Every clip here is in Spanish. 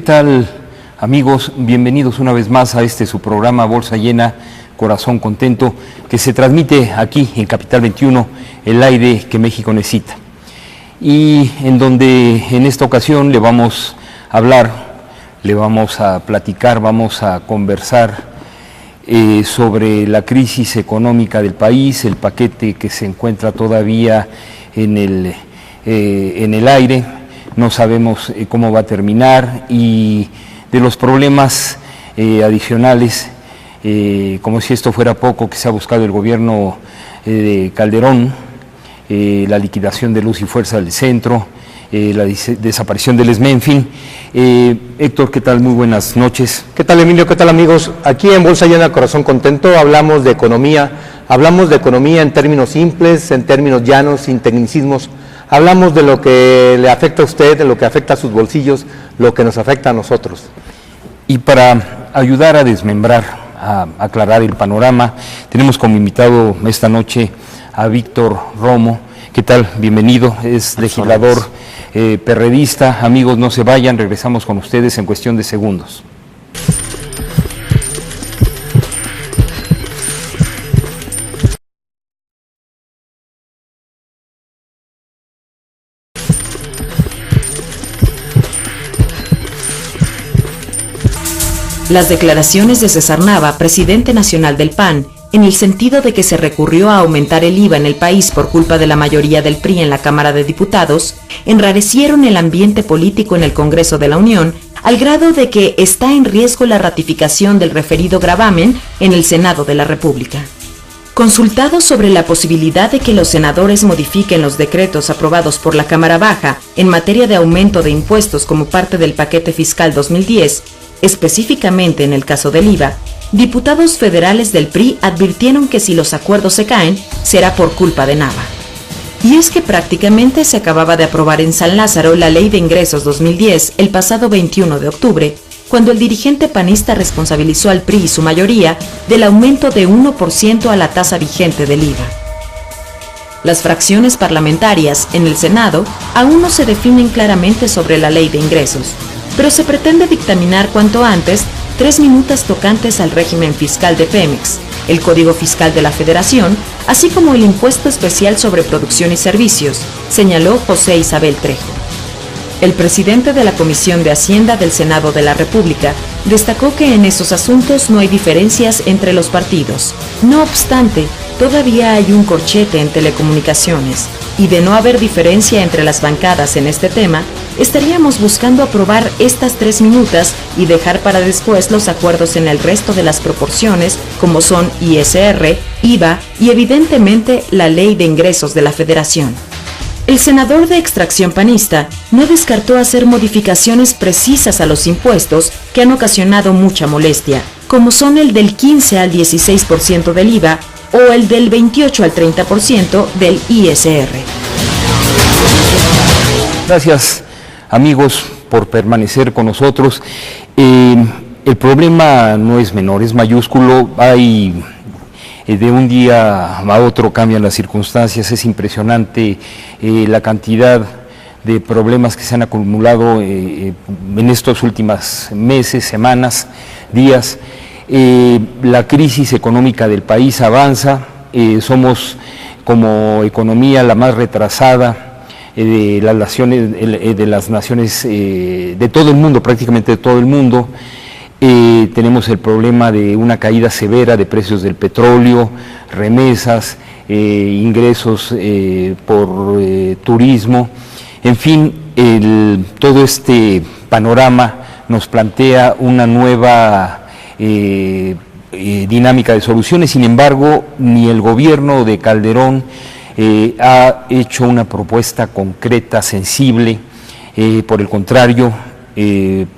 tal, amigos? Bienvenidos una vez más a su programa Bolsa Llena, Corazón Contento, que se transmite aquí en Capital 21, el aire que México necesita. Y en donde en esta ocasión le vamos a hablar, le vamos a platicar, vamos a conversar sobre la crisis económica del país, el paquete que se encuentra todavía en el aire. No sabemos cómo va a terminar, y de los problemas adicionales, como si esto fuera poco, que se ha buscado el gobierno de Calderón, la liquidación de Luz y Fuerza del Centro, la desaparición del ESME, en fin. Héctor, ¿qué tal? Muy buenas noches. ¿Qué tal, Emilio? ¿Qué tal, amigos? Aquí en Bolsa Llena, Corazón Contento hablamos de economía en términos simples, en términos llanos, sin tecnicismos. Hablamos de lo que le afecta a usted, de lo que afecta a sus bolsillos, lo que nos afecta a nosotros. Y para ayudar a desmembrar, a aclarar el panorama, tenemos como invitado esta noche a Víctor Romo. ¿Qué tal? Bienvenido, es legislador perredista. Amigos, no se vayan, regresamos con ustedes en cuestión de segundos. Las declaraciones de César Nava, presidente nacional del PAN, en el sentido de que se recurrió a aumentar el IVA en el país por culpa de la mayoría del PRI en la Cámara de Diputados, enrarecieron el ambiente político en el Congreso de la Unión, al grado de que está en riesgo la ratificación del referido gravamen en el Senado de la República. Consultados sobre la posibilidad de que los senadores modifiquen los decretos aprobados por la Cámara Baja en materia de aumento de impuestos como parte del paquete fiscal 2010, específicamente en el caso del IVA, diputados federales del PRI advirtieron que si los acuerdos se caen, será por culpa de Nava. Y es que prácticamente se acababa de aprobar en San Lázaro la Ley de Ingresos 2010 el pasado 21 de octubre, cuando el dirigente panista responsabilizó al PRI y su mayoría del aumento de 1% a la tasa vigente del IVA. Las fracciones parlamentarias en el Senado aún no se definen claramente sobre la Ley de Ingresos, pero se pretende dictaminar cuanto antes 3 minutas tocantes al régimen fiscal de Pemex, el Código Fiscal de la Federación, así como el impuesto especial sobre producción y servicios, señaló José Isabel Trejo. El presidente de la Comisión de Hacienda del Senado de la República destacó que en esos asuntos no hay diferencias entre los partidos. No obstante, todavía hay un corchete en telecomunicaciones, y de no haber diferencia entre las bancadas en este tema, estaríamos buscando aprobar estas 3 minutas y dejar para después los acuerdos en el resto de las proporciones, como son ISR, IVA y evidentemente la Ley de Ingresos de la Federación. El senador de extracción panista no descartó hacer modificaciones precisas a los impuestos que han ocasionado mucha molestia, como son el del 15 al 16% del IVA o el del 28 al 30% del ISR. Gracias, amigos, por permanecer con nosotros. El problema no es menor, es mayúsculo. Hay de un día a otro cambian las circunstancias. Es impresionante la cantidad de problemas que se han acumulado en estos últimos meses, semanas, días. La crisis económica del país avanza. Somos como economía la más retrasada de las naciones de todo el mundo, prácticamente de todo el mundo. Tenemos el problema de una caída severa de precios del petróleo, remesas, ingresos por turismo, en fin, todo este panorama nos plantea una nueva dinámica de soluciones. Sin embargo, ni el gobierno de Calderón ha hecho una propuesta concreta, sensible. Por el contrario,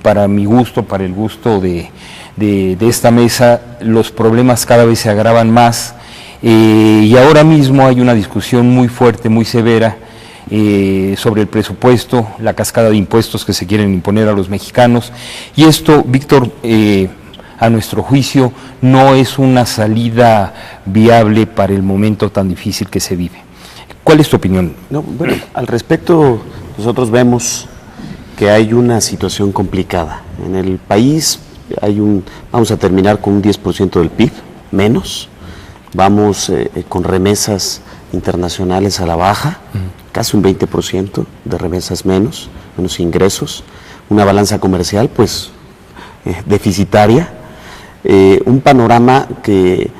para mi gusto, para el gusto de esta mesa, los problemas cada vez se agravan más, y ahora mismo hay una discusión muy fuerte, muy severa sobre el presupuesto, la cascada de impuestos que se quieren imponer a los mexicanos, y esto, Víctor, a nuestro juicio, no es una salida viable para el momento tan difícil que se vive. ¿Cuál es tu opinión? No, bueno, al respecto, nosotros vemos que hay una situación complicada. En el país vamos a terminar con un 10% del PIB, menos. Vamos con remesas internacionales a la baja, casi un 20% de remesas menos ingresos. Una balanza comercial, pues, deficitaria. Un panorama que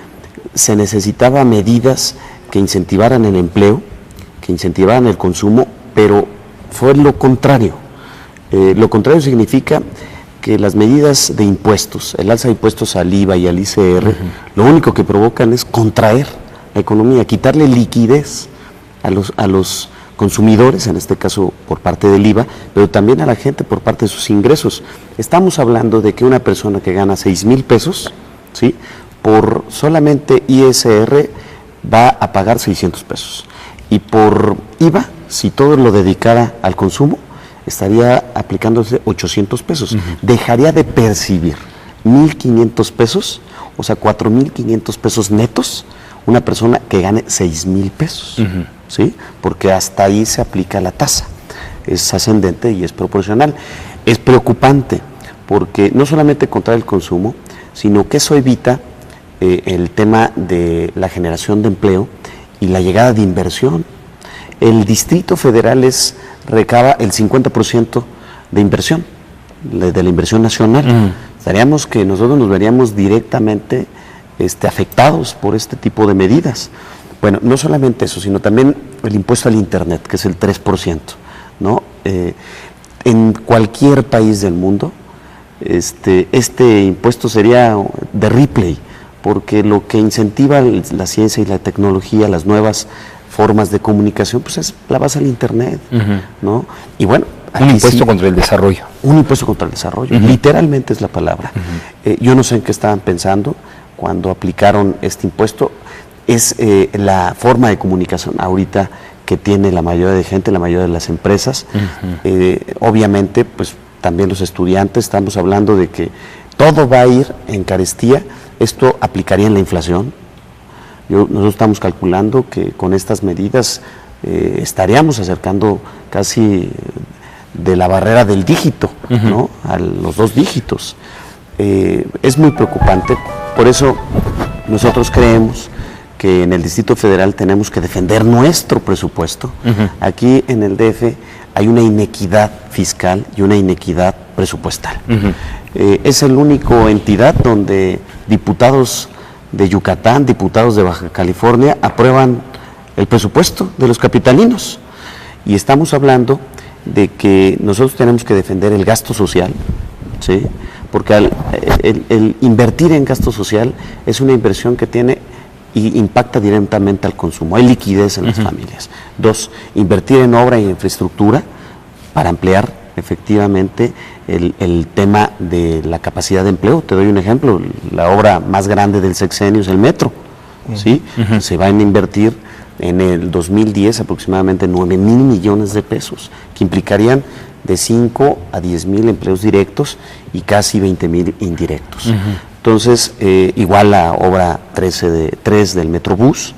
se necesitaba medidas que incentivaran el empleo, que incentivaran el consumo, pero fue lo contrario. Lo contrario significa que las medidas de impuestos, el alza de impuestos al IVA y al ICR, lo único que provocan es contraer la economía, quitarle liquidez a los consumidores, en este caso por parte del IVA, pero también a la gente por parte de sus ingresos. Estamos hablando de que una persona que gana 6,000 pesos, ¿sí?, por solamente ISR va a pagar 600 pesos. Y por IVA, si todo lo dedicara al consumo, estaría aplicándose 800 pesos. Dejaría de percibir 1,500 pesos, o sea, 4,500 pesos netos, una persona que gane 6,000 pesos, ¿sí? Porque hasta ahí se aplica la tasa. Es ascendente y es proporcional. Es preocupante porque no solamente contrae el consumo, sino que eso evita el tema de la generación de empleo y la llegada de inversión. El Distrito Federal recaba el 50% de inversión, de la inversión nacional. Estaríamos que nosotros nos veríamos directamente afectados por este tipo de medidas. Bueno, no solamente eso, sino también el impuesto al Internet, que es el 3%, ¿no? En cualquier país del mundo, este impuesto sería de Ripley, porque lo que incentiva la ciencia y la tecnología, las nuevas formas de comunicación, pues es la base del Internet, ¿no? Y bueno, un impuesto contra el desarrollo. Un impuesto contra el desarrollo, literalmente es la palabra. Yo no sé en qué estaban pensando cuando aplicaron este impuesto. Es la forma de comunicación ahorita que tiene la mayoría de gente, la mayoría de las empresas. Obviamente, pues también los estudiantes, estamos hablando de que todo va a ir en carestía. Esto aplicaría en la inflación. Nosotros estamos calculando que con estas medidas estaríamos acercando casi de la barrera del dígito, ¿no?, a los 2 dígitos. Es muy preocupante. Por eso nosotros creemos que en el Distrito Federal tenemos que defender nuestro presupuesto. Aquí en el DF hay una inequidad fiscal y una inequidad presupuestal. Es el único entidad donde diputados de Yucatán, diputados de Baja California aprueban el presupuesto de los capitalinos. Y estamos hablando de que nosotros tenemos que defender el gasto social, ¿sí?, porque el invertir en gasto social es una inversión que tiene y impacta directamente al consumo. Hay liquidez en las familias. 2, invertir en obra y infraestructura para ampliar efectivamente el tema de la capacidad de empleo. Te doy un ejemplo, la obra más grande del sexenio es el metro, ¿sí? Se van a invertir en el 2010 aproximadamente 9,000 millones de pesos, que implicarían de 5 a 10,000 empleos directos y casi 20,000 indirectos. Entonces, igual la obra 3 del Metrobús,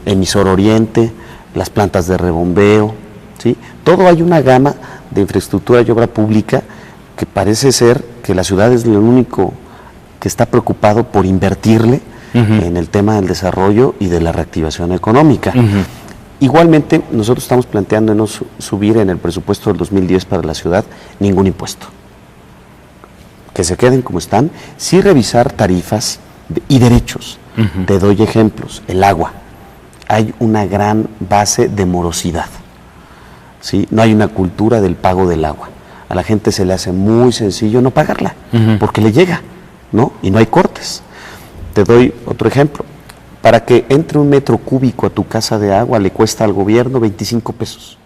Emisor Oriente, las plantas de rebombeo, ¿sí? Todo hay una gama de infraestructura y obra pública que parece ser que la ciudad es lo único que está preocupado por invertirle en el tema del desarrollo y de la reactivación económica. Igualmente, nosotros estamos planteando no subir en el presupuesto del 2010 para la ciudad ningún impuesto. Que se queden como están, sí revisar tarifas y derechos. Te doy ejemplos. El agua. Hay una gran base de morosidad, ¿sí? No hay una cultura del pago del agua. A la gente se le hace muy sencillo no pagarla, porque le llega, ¿no? Y no hay cortes. Te doy otro ejemplo. Para que entre un metro cúbico a tu casa de agua le cuesta al gobierno 25 pesos.